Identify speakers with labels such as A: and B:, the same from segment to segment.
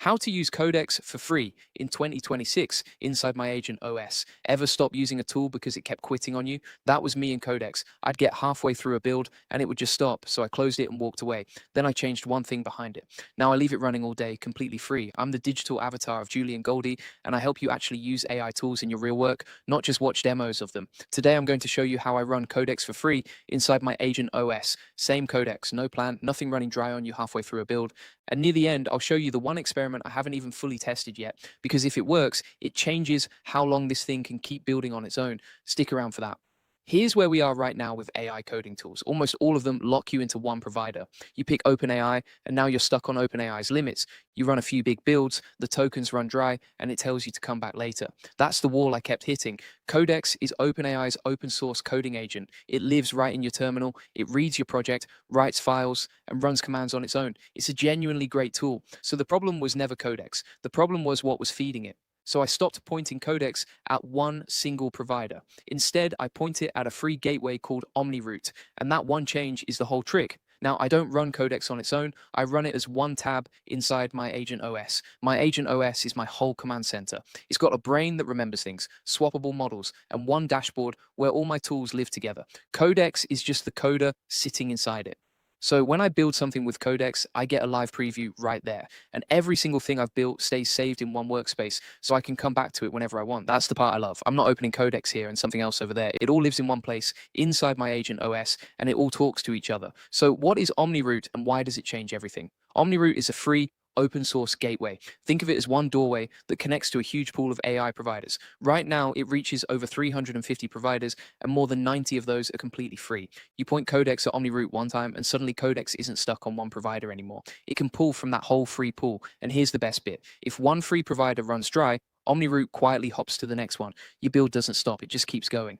A: How to use Codex for free in 2026 inside my agent OS. Ever stop using a tool because it kept quitting on you? That was me in Codex. I'd get halfway through a build and it would just stop, so I closed it and walked away. Then I changed one thing behind it. Now I leave it running all day, completely free. I'm the digital avatar of Julian Goldie, and I help you actually use AI tools in your real work, not just watch demos of them. Today I'm going to show you how I run Codex for free inside my agent OS. Same Codex, no plan, nothing running dry on you halfway through a build. And near the end, I'll show you the one experiment I haven't even fully tested yet, because if it works, it changes how long this thing can keep building on its own. Stick around for that. Here's where we are right now with AI coding tools. Almost all of them lock you into one provider. You pick OpenAI, and now you're stuck on OpenAI's limits. You run a few big builds, the tokens run dry, and it tells you to come back later. That's the wall I kept hitting. Codex is OpenAI's open source coding agent. It lives right in your terminal, it reads your project, writes files, and runs commands on its own. It's a genuinely great tool. So the problem was never Codex. The problem was what was feeding it. So I stopped pointing Codex at one single provider. Instead, I point it at a free gateway called OmniRoute, and that one change is the whole trick. Now, I don't run Codex on its own. I run it as one tab inside my agent OS. My agent OS is my whole command center. It's got a brain that remembers things, swappable models, and one dashboard where all my tools live together. Codex is just the coder sitting inside it. So when I build something with Codex, I get a live preview right there. And every single thing I've built stays saved in one workspace, so I can come back to it whenever I want. That's the part I love. I'm not opening Codex here and something else over there. It all lives in one place inside my agent OS, and it all talks to each other. So what is OmniRoute and why does it change everything? OmniRoute is a free open source gateway. Think of it as one doorway that connects to a huge pool of AI providers. Right now, it reaches over 350 providers, and more than 90 of those are completely free. You point Codex at OmniRoute one time, and suddenly Codex isn't stuck on one provider anymore. It can pull from that whole free pool. And here's the best bit. If one free provider runs dry, OmniRoute quietly hops to the next one. Your build doesn't stop, it just keeps going.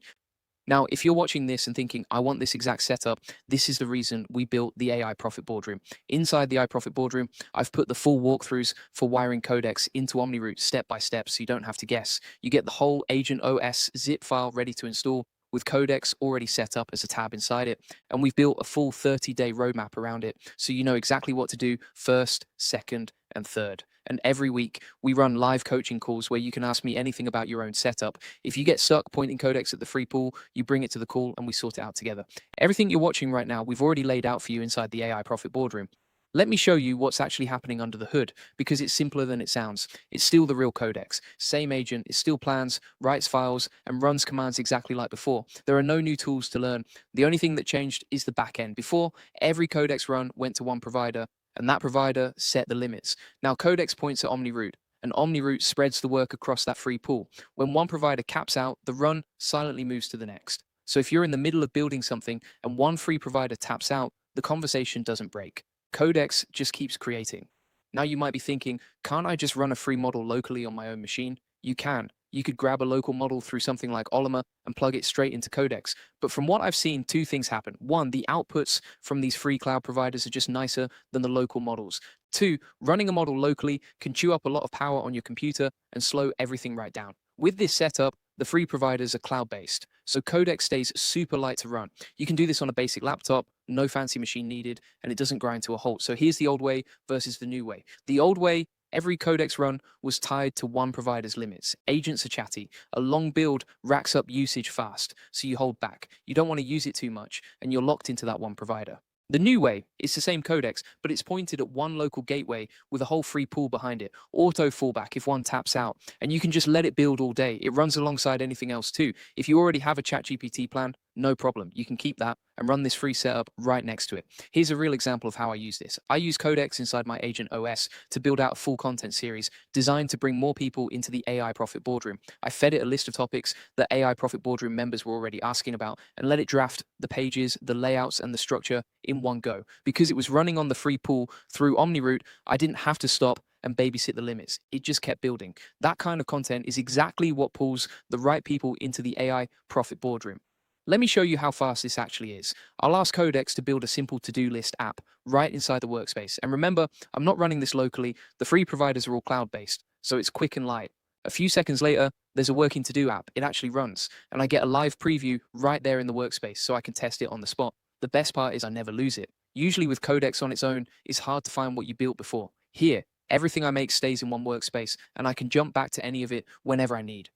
A: Now, if you're watching this and thinking, I want this exact setup, this is the reason we built the AI Profit Boardroom. Inside the AI Profit Boardroom, I've put the full walkthroughs for wiring Codex into OmniRoute step by step, so you don't have to guess. You get the whole Agent OS zip file ready to install, with Codex already set up as a tab inside it. And we've built a full 30-day roadmap around it, so you know exactly what to do first, second, and third. And every week, we run live coaching calls where you can ask me anything about your own setup. If you get stuck pointing Codex at the free pool, you bring it to the call and we sort it out together. Everything you're watching right now, we've already laid out for you inside the AI Profit Boardroom. Let me show you what's actually happening under the hood, because it's simpler than it sounds. It's still the real Codex. Same agent, it still plans, writes files, and runs commands exactly like before. There are no new tools to learn. The only thing that changed is the backend. Before, every Codex run went to one provider, and that provider set the limits. Now Codex points at OmniRoute, and OmniRoute spreads the work across that free pool. When one provider caps out, the run silently moves to the next. So if you're in the middle of building something and one free provider taps out, the conversation doesn't break. Codex just keeps creating. Now you might be thinking, can't I just run a free model locally on my own machine? You can. You could grab a local model through something like Ollama and plug it straight into Codex. But from what I've seen, two things happen. One, the outputs from these free cloud providers are just nicer than the local models. Two, running a model locally can chew up a lot of power on your computer and slow everything right down. With this setup, the free providers are cloud-based, so Codex stays super light to run. You can do this on a basic laptop, no fancy machine needed, and it doesn't grind to a halt. So here's the old way versus the new way. The old way, every Codex run was tied to one provider's limits. Agents are chatty. A long build racks up usage fast, so you hold back. You don't want to use it too much, and you're locked into that one provider. The new way is the same Codex, but it's pointed at one local gateway with a whole free pool behind it. Auto-fallback if one taps out, and you can just let it build all day. It runs alongside anything else too. If you already have a ChatGPT plan, no problem. You can keep that and run this free setup right next to it. Here's a real example of how I use this. I use Codex inside my Agent OS to build out a full content series designed to bring more people into the AI Profit Boardroom. I fed it a list of topics that AI Profit Boardroom members were already asking about and let it draft the pages, the layouts, and the structure in one go. Because it was running on the free pool through OmniRoute, I didn't have to stop and babysit the limits. It just kept building. That kind of content is exactly what pulls the right people into the AI Profit Boardroom. Let me show you how fast this actually is. I'll ask Codex to build a simple to-do list app right inside the workspace. And remember, I'm not running this locally. The free providers are all cloud-based, so it's quick and light. A few seconds later, there's a working to-do app. It actually runs, and I get a live preview right there in the workspace, so I can test it on the spot. The best part is I never lose it. Usually with Codex on its own, it's hard to find what you built before. Here, Everything I make stays in one workspace, and I can jump back to any of it whenever I need.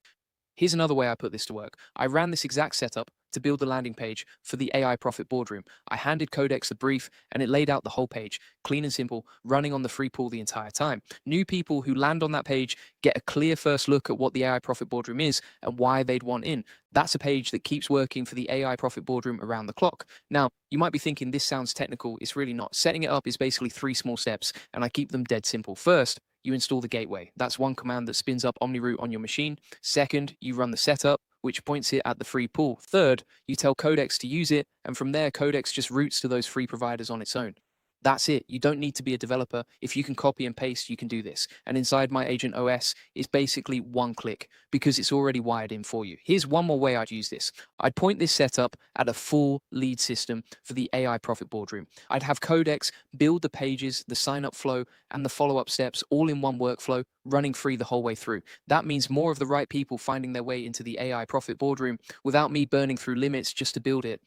A: Here's another way I put this to work. I ran this exact setup to build the landing page for the AI Profit Boardroom. I handed Codex the brief and it laid out the whole page, clean and simple, running on the free pool the entire time. New people who land on that page get a clear first look at what the AI Profit Boardroom is and why they'd want in. That's a page that keeps working for the AI Profit Boardroom around the clock. Now, you might be thinking this sounds technical. It's really not. Setting it up is basically 3 small steps, and I keep them dead simple. First, you install the gateway. That's one command that spins up OmniRoute on your machine. Second, you run the setup, which points it at the free pool. Third, you tell Codex to use it, and from there, Codex just routes to those free providers on its own. That's it. You don't need to be a developer. If you can copy and paste, you can do this. And inside my agent OS is basically one click because it's already wired in for you. Here's one more way I'd use this. I'd point this setup at a full lead system for the AI Profit Boardroom. I'd have Codex build the pages, the sign up flow, and the follow up steps all in one workflow, running free the whole way through. That means more of the right people finding their way into the AI Profit Boardroom without me burning through limits just to build it.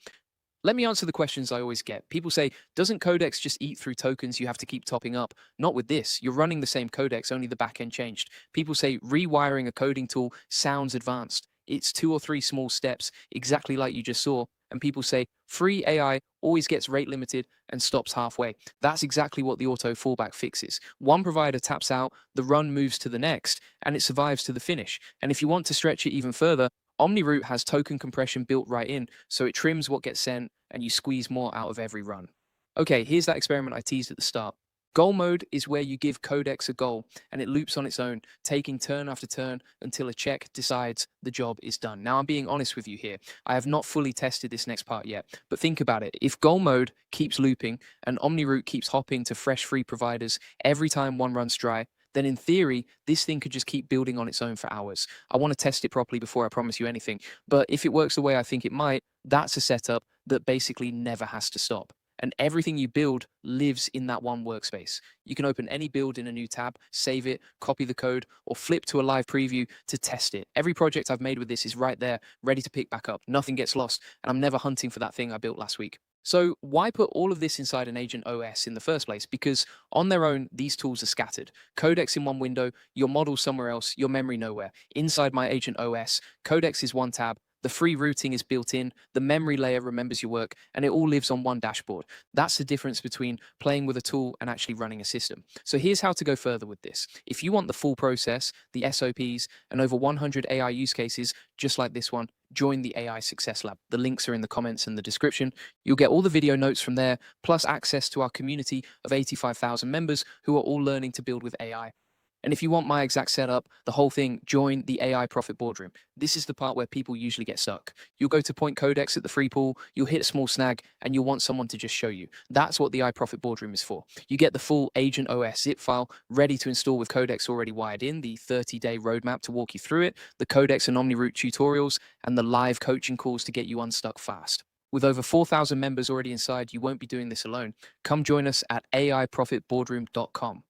A: Let me answer the questions I always get. People say, doesn't Codex just eat through tokens you have to keep topping up? Not with this. You're running the same Codex, only the backend changed. People say rewiring a coding tool sounds advanced. It's 2 or 3 small steps, exactly like you just saw. And people say free AI always gets rate limited and stops halfway. That's exactly what the auto-fallback fixes. One provider taps out, the run moves to the next, and it survives to the finish. And if you want to stretch it even further, OmniRoute has token compression built right in, so it trims what gets sent and you squeeze more out of every run. Okay, here's that experiment I teased at the start. Goal mode is where you give Codex a goal and it loops on its own, taking turn after turn until a check decides the job is done. Now, I'm being honest with you here. I have not fully tested this next part yet, but think about it. If goal mode keeps looping and OmniRoute keeps hopping to fresh free providers every time one runs dry, then in theory, this thing could just keep building on its own for hours. I want to test it properly before I promise you anything. But if it works the way I think it might, that's a setup that basically never has to stop. And everything you build lives in that one workspace. You can open any build in a new tab, save it, copy the code, or flip to a live preview to test it. Every project I've made with this is right there, ready to pick back up. Nothing gets lost, and I'm never hunting for that thing I built last week. So why put all of this inside an agent OS in the first place? Because on their own, these tools are scattered. Codex in one window, your model somewhere else, your memory nowhere. Inside my agent OS, Codex is one tab, the free routing is built in, the memory layer remembers your work, and it all lives on one dashboard. That's the difference between playing with a tool and actually running a system. So here's how to go further with this. If you want the full process, the SOPs, and over 100 AI use cases, just like this one, join the AI Success Lab. The links are in the comments and the description. You'll get all the video notes from there, plus access to our community of 85,000 members who are all learning to build with AI. And if you want my exact setup, the whole thing, join the AI Profit Boardroom. This is the part where people usually get stuck. You'll go to point Codex at the free pool, you'll hit a small snag, and you'll want someone to just show you. That's what the AI Profit Boardroom is for. You get the full Agent OS zip file ready to install with Codex already wired in, the 30-day roadmap to walk you through it, the Codex and OmniRoute tutorials, and the live coaching calls to get you unstuck fast. With over 4,000 members already inside, you won't be doing this alone. Come join us at AIProfitBoardroom.com.